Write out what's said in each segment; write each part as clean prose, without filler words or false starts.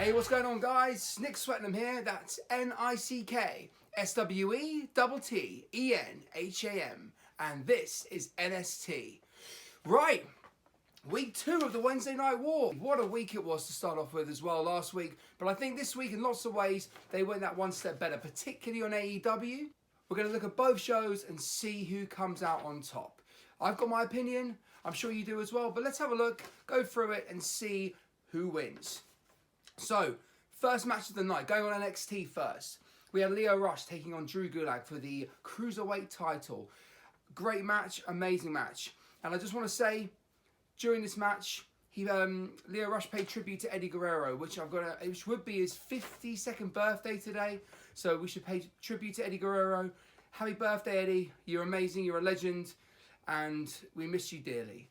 Hey, what's going on, guys? Nick Swettenham here. That's NICK-SWETTENHAM, and this is NST. Right, week 2 of the Wednesday Night War. What a week it was to start off with as well last week, but I think this week in lots of ways they went that one step better, particularly on AEW. We're going to look at both shows and see who comes out on top. I've got my opinion, I'm sure you do as well, but let's have a look, go through it and see who wins. So, first match of the night, going on NXT first. We had Lio Rush taking on Drew Gulak for the Cruiserweight title. Great match, amazing match. And I just want to say, during this match, Lio Rush paid tribute to Eddie Guerrero, which would be his 52nd birthday today. So we should pay tribute to Eddie Guerrero. Happy birthday, Eddie. You're amazing, you're a legend, and we miss you dearly.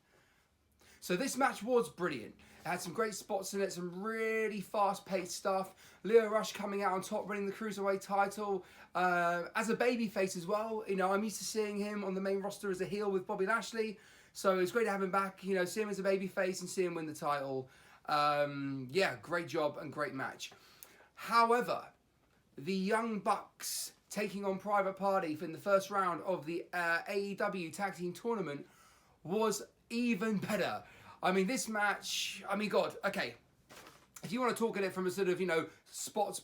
So this match was brilliant. It had some great spots in it, some really fast-paced stuff. Lio Rush coming out on top, winning the Cruiserweight title as a babyface as well. You know, I'm used to seeing him on the main roster as a heel with Bobby Lashley, so it's great to have him back. You know, see him as a babyface and see him win the title. Yeah, great job and great match. However, the Young Bucks taking on Private Party in the first round of the AEW Tag Team Tournament was even better. I mean, this match, I mean, God, okay. If you want to talk at it from a sort of, you know, spot,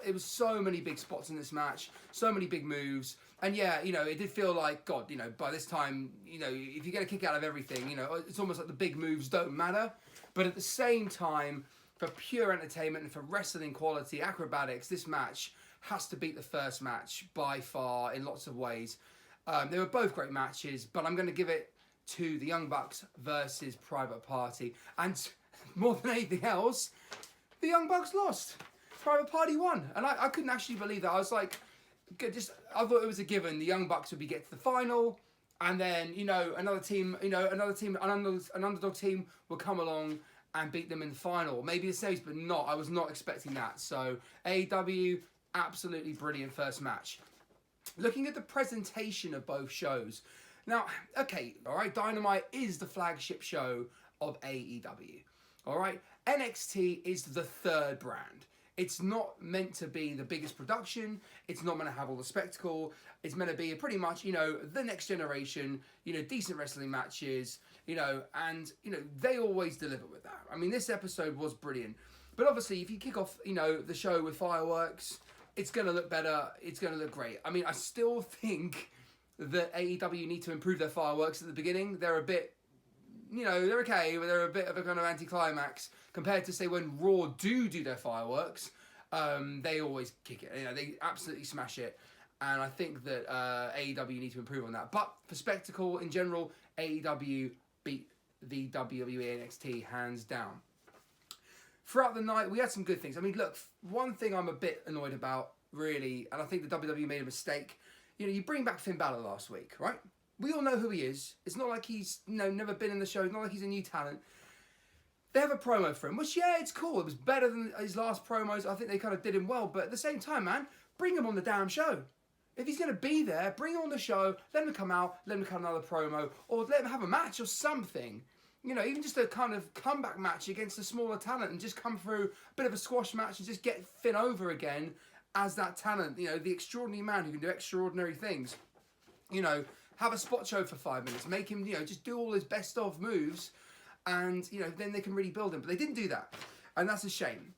it was so many big spots in this match, so many big moves. And yeah, you know, it did feel like, God, you know, by this time, you know, if you get a kick out of everything, you know, it's almost like the big moves don't matter. But at the same time, for pure entertainment and for wrestling quality, acrobatics, this match has to beat the first match by far in lots of ways. They were both great matches, but I'm going to give it to the Young Bucks versus Private Party. And more than anything else, the Young Bucks lost. Private Party won. And I couldn't actually believe that. I was like, I thought it was a given. The Young Bucks would get to the final, and then, you know, an underdog team would come along and beat them in the final. Maybe the semis, but not. I was not expecting that. So, AEW, absolutely brilliant first match. Looking at the presentation of both shows, now, okay, all right, Dynamite is the flagship show of AEW, all right? NXT is the third brand. It's not meant to be the biggest production. It's not meant to have all the spectacle. It's meant to be pretty much, you know, the next generation, you know, decent wrestling matches, you know, and, you know, they always deliver with that. I mean, this episode was brilliant. But obviously, if you kick off, you know, the show with fireworks, it's going to look better. It's going to look great. I mean, I still think that AEW need to improve their fireworks at the beginning. They're a bit, you know, they're okay, but they're a bit of a kind of anticlimax compared to, say, when Raw do their fireworks. They always kick it. You know, they absolutely smash it. And I think that AEW need to improve on that. But for spectacle in general, AEW beat the WWE NXT hands down. Throughout the night, we had some good things. I mean, look, one thing I'm a bit annoyed about, really, and I think the WWE made a mistake. You know, you bring back Finn Balor last week, right? We all know who he is. It's not like he's, you know, never been in the show. It's not like he's a new talent. They have a promo for him, which, yeah, it's cool. It was better than his last promos. I think they kind of did him well. But at the same time, man, bring him on the damn show. If he's going to be there, bring him on the show. Let him come out. Let him cut another promo. Or let him have a match or something. You know, even just a kind of comeback match against a smaller talent and just come through a bit of a squash match and just get Finn over again as that talent, you know, the extraordinary man who can do extraordinary things. You know, have a spot show for 5 minutes. Make him, you know, just do all his best of moves. And, you know, then they can really build him. But they didn't do that. And that's a shame.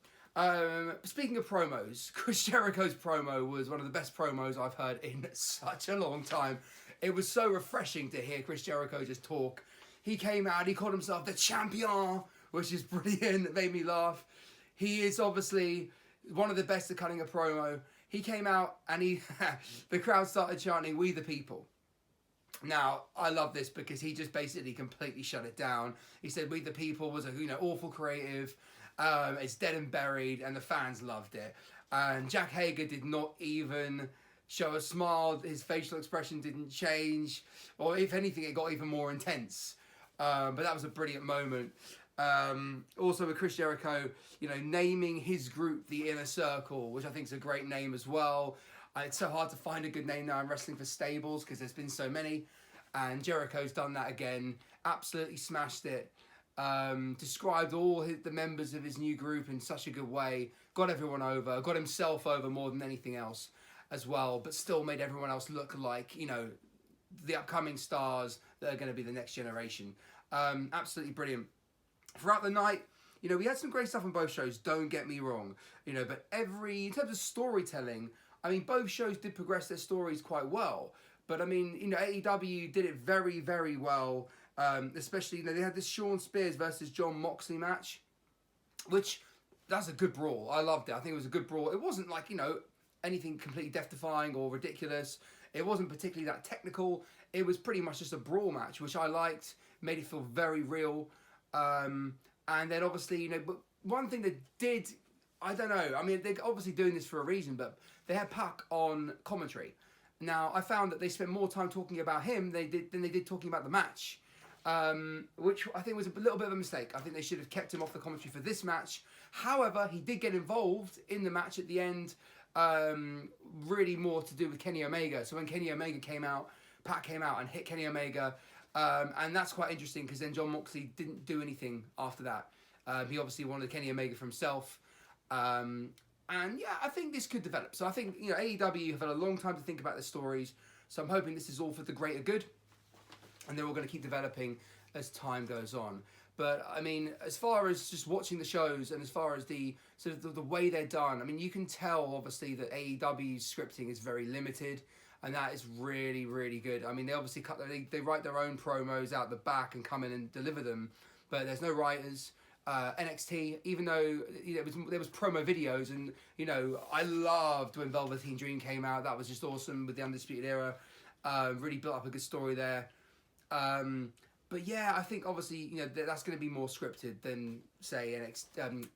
Speaking of promos, Chris Jericho's promo was one of the best promos I've heard in such a long time. It was so refreshing to hear Chris Jericho just talk. He came out, he called himself the champion, which is brilliant. It made me laugh. He is obviously one of the best at cutting a promo. He came out and the crowd started chanting, "We the people." Now, I love this because he just basically completely shut it down. He said, "We the people" was a, you know, awful creative. It's dead and buried, and the fans loved it. And Jack Hager did not even show a smile. His facial expression didn't change, or if anything, it got even more intense. But that was a brilliant moment. Also with Chris Jericho, you know, naming his group the Inner Circle, which I think is a great name as well. It's so hard to find a good name now in wrestling for stables because there's been so many. And Jericho's done that again. Absolutely smashed it. Described all the members of his new group in such a good way. Got everyone over. Got himself over more than anything else as well. But still made everyone else look like, the upcoming stars that are going to be the next generation. Absolutely brilliant. Throughout the night, we had some great stuff on both shows, don't get me wrong. But in terms of storytelling, both shows did progress their stories quite well. But AEW did it very, very well. Especially, they had this Shawn Spears versus Jon Moxley match, which, that's a good brawl. I loved it. I think it was a good brawl. It wasn't like, anything completely death-defying or ridiculous. It wasn't particularly that technical. It was pretty much just a brawl match, which I liked. Made it feel very real. And then obviously, but one thing that did, I don't know, they're obviously doing this for a reason, but they had Pac on commentary. Now, I found that they spent more time talking about him than they did talking about the match. Which I think was a little bit of a mistake. I think they should have kept him off the commentary for this match. However, he did get involved in the match at the end, really more to do with Kenny Omega. So when Kenny Omega came out, Pac came out and hit Kenny Omega, and that's quite interesting because then Jon Moxley didn't do anything after that. He obviously wanted Kenny Omega for himself. And yeah, I think this could develop. So I think, AEW have had a long time to think about their stories. So I'm hoping this is all for the greater good. And they're all going to keep developing as time goes on. But as far as just watching the shows and as far as the sort of the way they're done, you can tell obviously that AEW's scripting is very limited, and that is really, really good. They obviously they write their own promos out the back and come in and deliver them, but there's no writers. NXT, even though there was promo videos, and I loved when Velveteen Dream came out. That was just awesome with the Undisputed Era. Really built up a good story there. But yeah, I think obviously that's going to be more scripted than say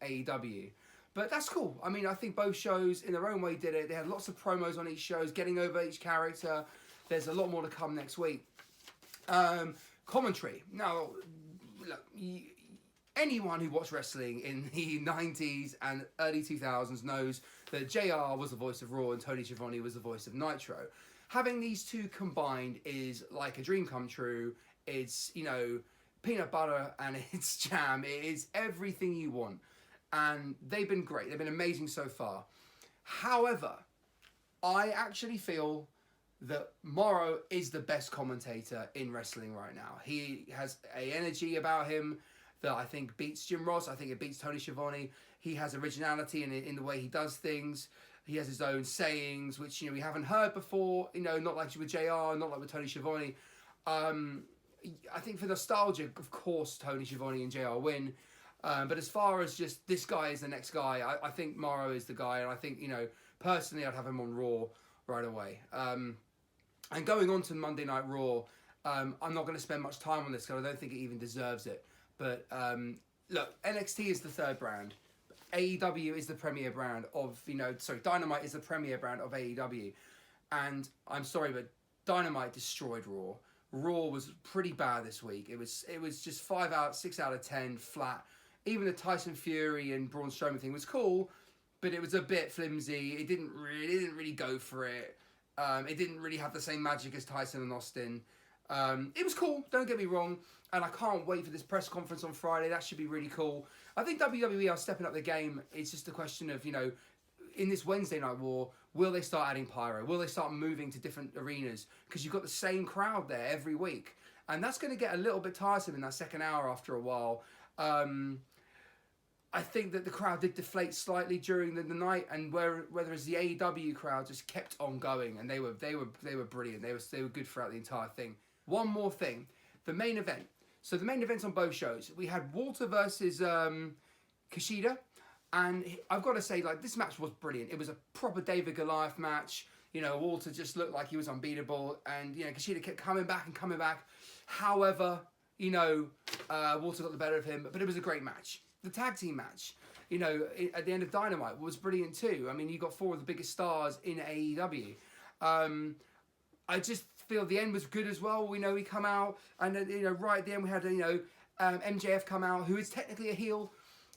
AEW, but that's cool. I think both shows in their own way did it. They had lots of promos on each show, getting over each character. There's a lot more to come next week. Commentary. Now, look, anyone who watched wrestling in the 90s and early 2000s knows that JR was the voice of Raw and Tony Schiavone was the voice of Nitro. Having these two combined is like a dream come true. It's, peanut butter and it's jam. It is everything you want. And they've been great. They've been amazing so far. However, I actually feel that Morrow is the best commentator in wrestling right now. He has an energy about him that I think beats Jim Ross. I think it beats Tony Schiavone. He has originality in the way he does things. He has his own sayings, which we haven't heard before. Not like with JR, not like with Tony Schiavone. I think for nostalgia, of course, Tony Schiavone and JR win. But as far as just this guy is the next guy, I think Morrow is the guy, and I think personally, I'd have him on Raw right away. And going on to Monday Night Raw, I'm not going to spend much time on this because I don't think it even deserves it. But look, NXT is the third brand. AEW is the premier brand of, Dynamite is the premier brand of AEW. And I'm sorry, but Dynamite destroyed Raw. Raw was pretty bad this week. It was just 6 out of 10 flat. Even the Tyson Fury and Braun Strowman thing was cool, but it was a bit flimsy. It didn't really go for it. It didn't really have the same magic as Tyson and Austin. It was cool, don't get me wrong, and I can't wait for this press conference on Friday. That should be really cool. I think WWE are stepping up the game. It's just a question of, in this Wednesday Night War, will they start adding pyro? Will they start moving to different arenas? Because you've got the same crowd there every week. And that's going to get a little bit tiresome in that second hour after a while. I think that the crowd did deflate slightly during the night, and whereas the AEW crowd just kept on going, and they were brilliant. They were good throughout the entire thing. One more thing, the main event. So the main events on both shows, we had Walter versus Kushida, and I've got to say, this match was brilliant. It was a proper David Goliath match. Walter just looked like he was unbeatable, and Kushida kept coming back. However, Walter got the better of him, but it was a great match. The tag team match, at the end of Dynamite was brilliant too. You got four of the biggest stars in AEW. I just feel the end was good as well. We know he come out, and then, right at the end we had MJF come out, who is technically a heel,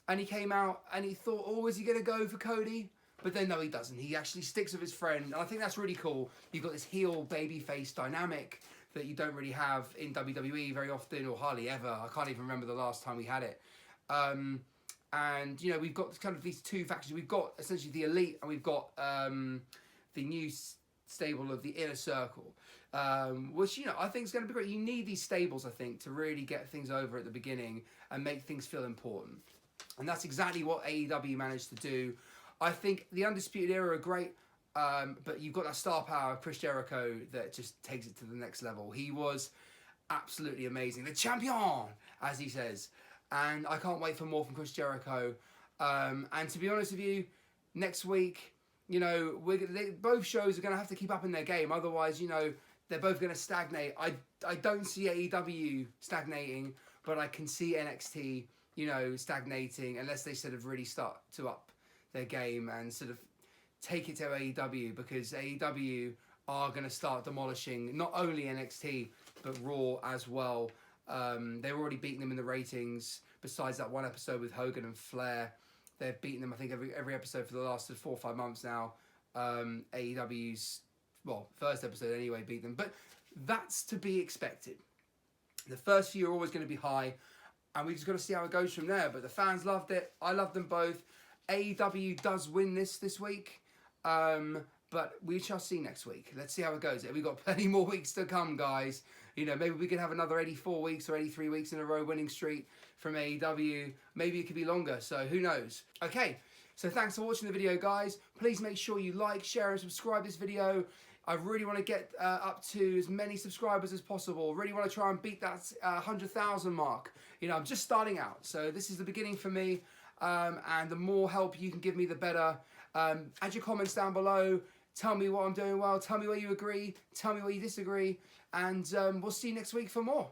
and he came out and he thought, oh, is he going to go for Cody? But then no, he doesn't. He actually sticks with his friend, and I think that's really cool. You've got this heel babyface dynamic that you don't really have in WWE very often, or hardly ever. I can't even remember the last time we had it. And you know, we've got kind of these two factions. We've got essentially the Elite, and we've got the new stable of the Inner Circle, which, you know, I think is going to be great. You need these stables, I think, to really get things over at the beginning and make things feel important. And that's exactly what AEW managed to do. I think the Undisputed Era are great, but you've got that star power of Chris Jericho that just takes it to the next level. He was absolutely amazing. The champion, as he says. And I can't wait for more from Chris Jericho. And to be honest with you, next week, you know, both shows are going to have to keep up in their game. Otherwise, you know, they're both going to stagnate. I don't see AEW stagnating, but I can see NXT, you know, stagnating unless they sort of really start to up their game and sort of take it to AEW, because AEW are going to start demolishing not only NXT, but Raw as well. They've already beaten them in the ratings. Besides that one episode with Hogan and Flair, they've beaten them, I think, every episode for the last 4 or 5 months now. AEW's, well, first episode anyway, beat them. But that's to be expected. The first few are always going to be high, and we just got to see how it goes from there. But the fans loved it. I loved them both. AEW does win this week. But we shall see next week. Let's see how it goes. We've got plenty more weeks to come, guys. You know, maybe we could have another 84 weeks or 83 weeks in a row winning streak from AEW. Maybe it could be longer, so who knows? Okay, so thanks for watching the video, guys. Please make sure you like, share, and subscribe this video. I really want to get up to as many subscribers as possible. Really want to try and beat that 100,000 mark. You know, I'm just starting out, so this is the beginning for me. And the more help you can give me, the better. Add your comments down below. Tell me what I'm doing well. Tell me where you agree. Tell me where you disagree. And we'll see you next week for more.